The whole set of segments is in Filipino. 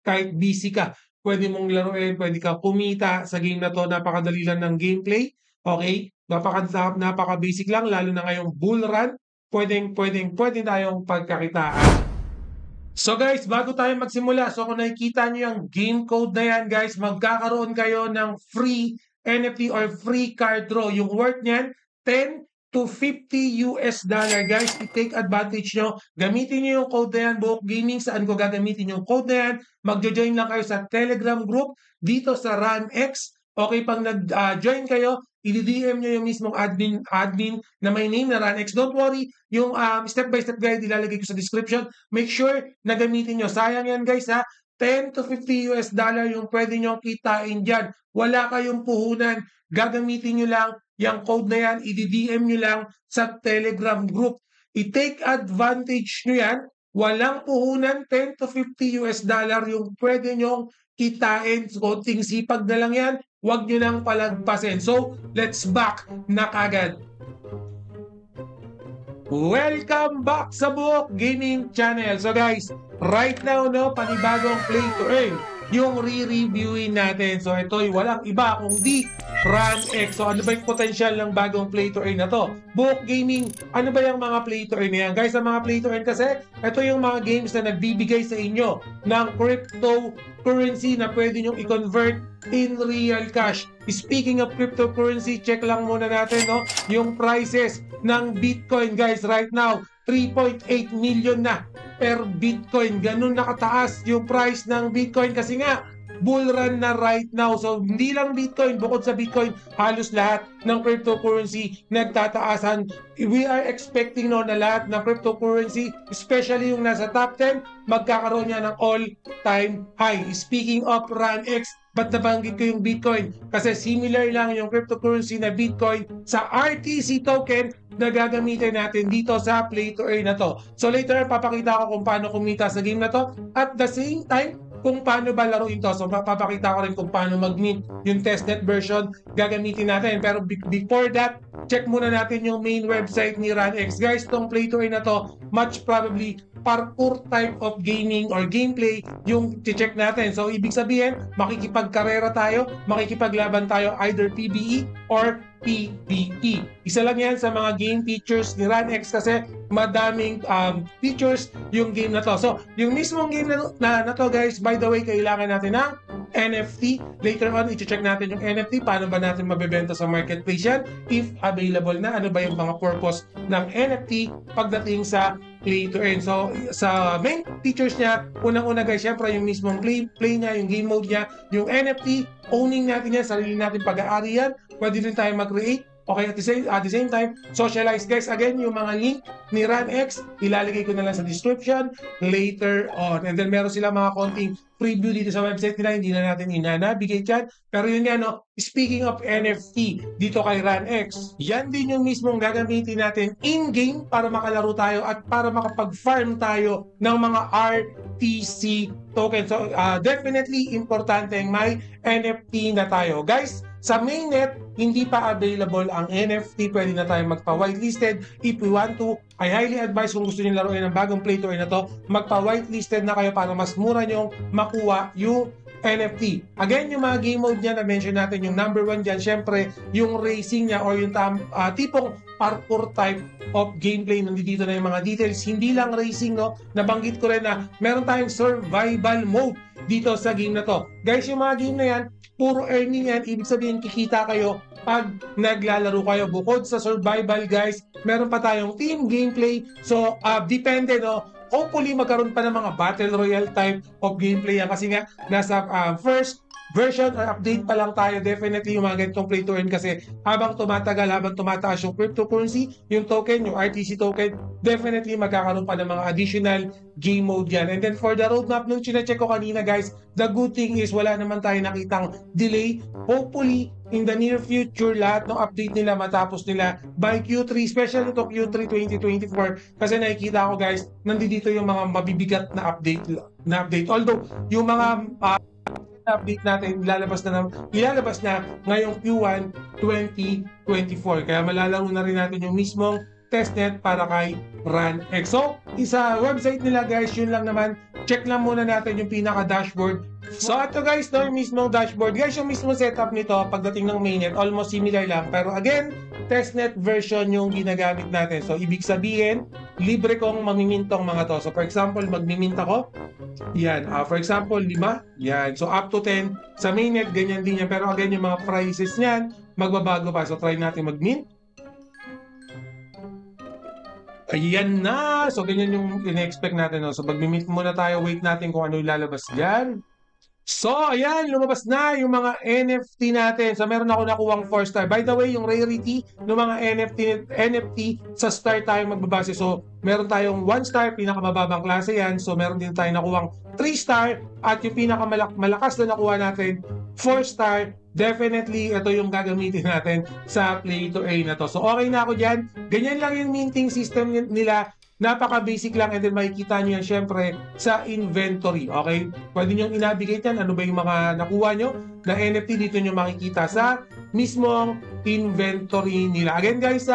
kahit busy ka, pwede mong laruin, pwede kang kumita sa game na 'to, napakadali lang ng gameplay, okey? Napaka-basic lang lalo na ngayong bull run, pwede tayong pagkakitaan. So guys, bago tayo magsimula, so kung nakikita niyo yung game code na yan guys, magkakaroon kayo ng free NFT or free card draw. Yung worth niyan, 10 to $50 guys. I-take advantage nyo. Gamitin niyo yung code na yan, Buhok Gaming. Saan ko gagamitin yung code na yan? Magjo-join lang kayo sa Telegram group dito sa RunX. Okay, pag nag-join kayo, i-DM nyo yung mismong admin na may name na RunX. Don't worry, yung step-by-step guide ilalagay ko sa description. Make sure na gamitin nyo. Sayang yan guys ha. 10 to $50 yung pwede nyo kitain dyan. Wala kayong puhunan. Gagamitin nyo lang yung code na yan. I-DM nyo lang sa Telegram group. I-take advantage nyo yan. Walang puhunan. 10 to $50 yung pwede nyo kitain. Konting sipag na lang yan. Huwag nyo nang palagpasin. So, let's back na kagad. Welcome back sa Buhok Gaming Channel. So guys, right now, no, panibagong play to earn yung re-reviewin natin. So ito'y walang iba kundi RunX. So ano ba yung potential ng bagong play to earn na to? Buhok Gaming, ano ba yung mga play to earn na yan? Guys, ang mga play to earn kasi, ito yung mga games na nagbibigay sa inyo ng cryptocurrency na pwede nyong i-convert in real cash. Speaking of cryptocurrency, check lang muna natin no, yung prices ng Bitcoin guys right now. 3.8 million na per Bitcoin. Ganun nakataas yung price ng Bitcoin kasi nga bull run na right now. So hindi lang Bitcoin, bukod sa Bitcoin, halos lahat ng cryptocurrency nagtataasan. We are expecting no na lahat ng cryptocurrency, especially yung nasa top 10, magkakaroon niya ng all-time high. Speaking of RunX, ba't nabanggit ko yung Bitcoin? Kasi similar lang yung cryptocurrency na Bitcoin sa RTC token na gagamitin natin dito sa play to earn na to. So later, papakita ko kung paano kumita sa game na to. At the same time, kung paano ba laruin to. So papakita ko rin kung paano mag-mint yung testnet version gagamitin natin. Pero before that, check muna natin yung main website ni RunX. Guys, tong play to earn na to, much probably parkour type of gaming or gameplay yung check natin. So ibig sabihin, makikipagkarera tayo, makikipaglaban tayo either PvE or PvP. Isa lang yan sa mga game features ni RunX kasi madaming features yung game na to. So yung mismong game na to guys, by the way, kailangan natin ng NFT. Later on, i-check natin yung NFT. Paano ba natin mabebenta sa marketplace yan? If available na, ano ba yung mga purpose ng NFT pagdating sa play to earn. So, sa main features niya, unang-una guys, syempre yung mismong play niya, yung game mode niya, yung NFT, owning natin yan, sarili natin pag-aari yan, pwede rin tayo mag-create. Okay, at the same time, socialize guys. Again, yung mga link ni RunX, ilalagay ko na lang sa description later on. And then meron sila mga konting preview dito sa website nila, hindi na natin inanabigate yan. Pero yun nga, no, speaking of NFT, dito kay RunX, yan din yung mismong gagamitin natin in-game para makalaro tayo at para makapag-farm tayo ng mga RTC token. So, definitely importante may NFT na tayo. Guys, sa mainnet, hindi pa available ang NFT. Pwede na tayo magpa-whitelisted. If we want to, I highly advise kung gusto nyo laruin ng bagong play to earn na to, magpa-whitelisted na kayo para mas mura nyong makuha yung NFT. Again, yung mga game mode niya na mention natin, yung number 1 dyan, syempre, yung racing niya or yung tipong parkour type of gameplay. Nandito na yung mga details. Hindi lang racing, no? Nabanggit ko rin na meron tayong survival mode dito sa game na to. Guys, yung mga game na yan, puro earning yan. Ibig sabihin, kikita kayo pag naglalaro kayo. Bukod sa survival, guys, meron pa tayong team gameplay. So, depende, no? Hopefully, magkaroon pa ng mga battle royale type of gameplay yan. Kasi nga, nasa first version or update pa lang tayo. Definitely yung mga ganitong play to earn kasi habang tumatagal, habang tumataas yung cryptocurrency, yung token, yung RTC token, definitely magkakaroon pa ng mga additional game mode yan. And then for the roadmap, nung chinecheck ko kanina guys, the good thing is wala naman tayo nakitang delay. Hopefully, in the near future, lahat ng update nila matapos nila by Q3, especially to Q3 2024 kasi nakikita ko guys, nandito yung mga mabibigat na update. Although, yung mga update natin ilalabas na ngayong Q1 2024. Kaya malalaro na rin natin yung mismong testnet para kay RunX. So, isa website nila guys, yun lang naman. Check lang muna natin yung pinaka-dashboard. So, ito guys, no, yung mismong dashboard. Guys, yung mismong setup nito, pagdating ng mainnet, almost similar lang. Pero again, testnet version yung ginagamit natin. So, ibig sabihin, libre kong mamimintong mga to. So, for example, magmimint ako. Yan. For example, 5. Yan. So, up to 10. Sa mainnet, ganyan din yan. Pero again, yung mga prices niyan, magbabago pa. So, try natin mag-mint. Ayan na! So, ganyan yung in-expect natin. No? So, mag-mint muna tayo. Wait natin kung ano yung lalabas dyan. So, ayan, lumabas na yung mga NFT natin. So, meron ako nakuwang 4-star. By the way, yung rarity ng mga NFT sa star tayo magbabase. So, meron tayong 1-star, pinakamababang klase yan. So, meron din tayong nakuwang 3-star. At yung pinakamalakas na nakuha natin, 4-star. Definitely, ito yung gagamitin natin sa Play to Earn na to. So, okay na ako dyan. Ganyan lang yung minting system nila. Napaka-basic lang, and then makikita nyo yan syempre sa inventory, okay? Pwede nyo i-navigate yan, ano ba yung mga nakuha nyo na NFT, dito nyo makikita sa mismong inventory nila. Again guys,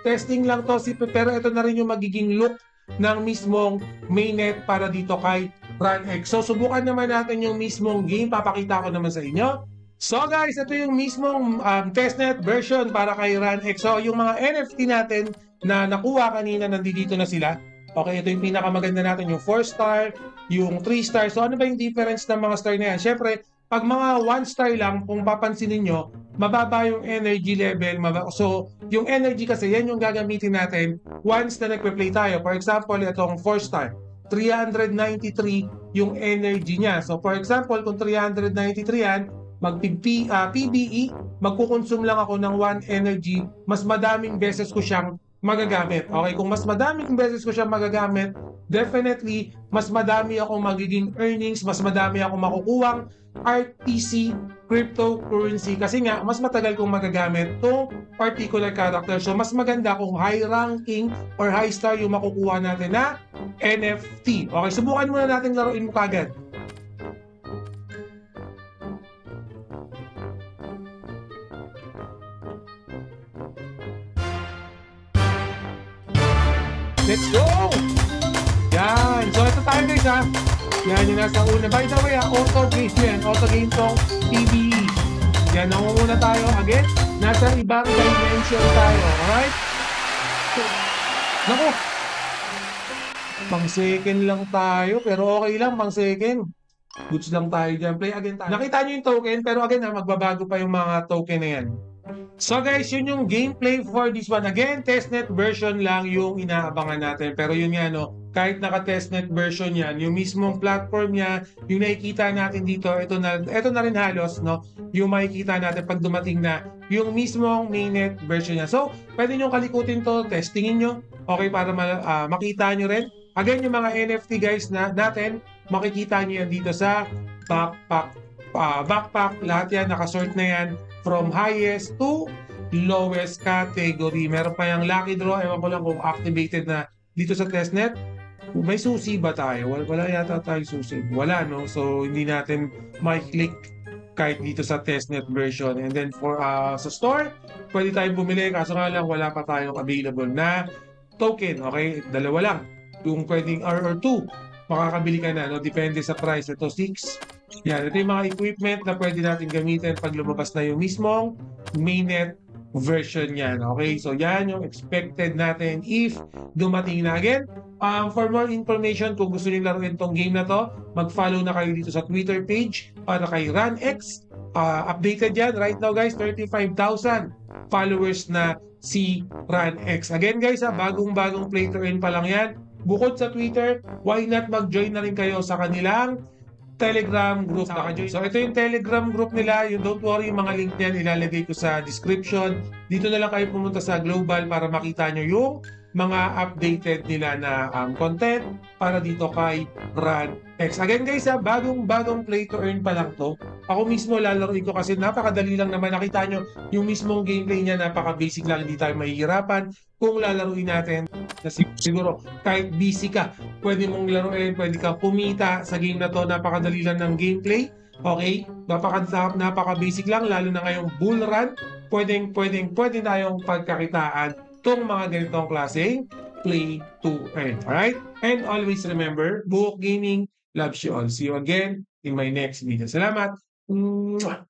testing lang to, pero ito na rin yung magiging look ng mismong mainnet para dito kay RunX. So subukan naman natin yung mismong game, papakita ko naman sa inyo. So guys, ito yung mismong testnet version para kay RunX. So yung mga NFT natin na nakuha kanina, nandito na sila. Okay, ito yung pinakamaganda natin, yung 4-star, yung 3-star. So ano ba yung difference ng mga star na yan? Siyempre, pag mga 1-star lang, kung papansinin nyo, mababa yung energy level. So yung energy kasi, yan yung gagamitin natin once na nagpe-play tayo. For example, itong 4-star, 393 yung energy niya. So for example, kung 393 yan, PBE, magkukonsume lang ako ng 1 energy, mas madaming beses ko siyang magagamit. Okay, kung mas madaming beses ko siyang magagamit, definitely, mas madami akong magiging earnings, mas madami akong makukuhang RTC cryptocurrency kasi nga, mas matagal kong magagamit itong particular character. So, mas maganda kung high ranking or high star yung makukuha natin na NFT. Okay, subukan muna natin laruin mo kagad. Let's go! Yan. So, ito tayo guys ha. Yan yung nasa una. By the way auto game yan. Auto game tong PBE. Yan, nangunguna tayo. Again, nasa ibang dimension tayo. Alright? So, naku! Pang second lang tayo. Pero okay lang, pang second. Goods lang tayo dyan. Play again tayo. Nakita nyo yung token. Pero again magbabago pa yung mga token na yan. So guys, yun yung gameplay for this one. Again, testnet version lang yung inaabangan natin. Pero yun nga, no, kahit naka-testnet version yan, yung mismong platform niya, yung nakikita natin dito, ito na rin halos, no, yung makikita natin pag dumating na yung mismong mainnet version niya. So, pwede nyo kalikutin to, testingin nyo, okay, para makita nyo rin. Again, yung mga NFT guys natin, makikita nyo yan dito sa backpack, lahat yan, nakasort na yan from highest to lowest category. Meron pa yung lucky draw, ewan ko lang kung activated na dito sa testnet. May susi ba tayo? Wala yata tayo susi. Wala, no? So, hindi natin ma-click kahit dito sa testnet version. And then, for sa store, pwede tayong bumili. Kaso nga lang, wala pa tayong available na token. Okay? Dalawa lang. Yung pwedeng or 2, makakabili ka na. No? Depende sa price. Ito, 6. Yan, ito yung mga equipment na pwede natin gamitin pag lumabas na yung mismong mainnet version yan. Okay, so yan yung expected natin if dumating na. Again, for more information, kung gusto nyo laruin tong game na to, mag-follow na kayo dito sa Twitter page para kay RunX. Updated yan. Right now guys, 35,000 followers na si RunX. Again guys, bagong-bagong play to earn pa lang yan. Bukod sa Twitter, why not mag-join na rin kayo sa kanilang Telegram group. So ito yung Telegram group nila. You don't worry, yung mga link niyan ilalagay ko sa description. Dito na lang kayo pumunta sa Global para makita nyo yung mga updated nila na content para dito kay RunX. Again guys, bagong play to earn pa lang to. Ako mismo lalaroin ko kasi napakadali lang naman. Nakita nyo yung mismong gameplay niya, napaka-basic lang, hindi tayo mahihirapan kung lalaruin natin. Siguro kahit busy ka, pwede mong laruin, pwede ka kumita sa game na to. Napakadali lang ng gameplay. Okay? Napaka-basic lang, lalo na ngayong bull run. Pwede tayong pagkakitaan tong mga ganitong klaseng play to earn. Alright? And always remember, Buhok Gaming loves you all. See you again in my next video. Salamat! Mwah!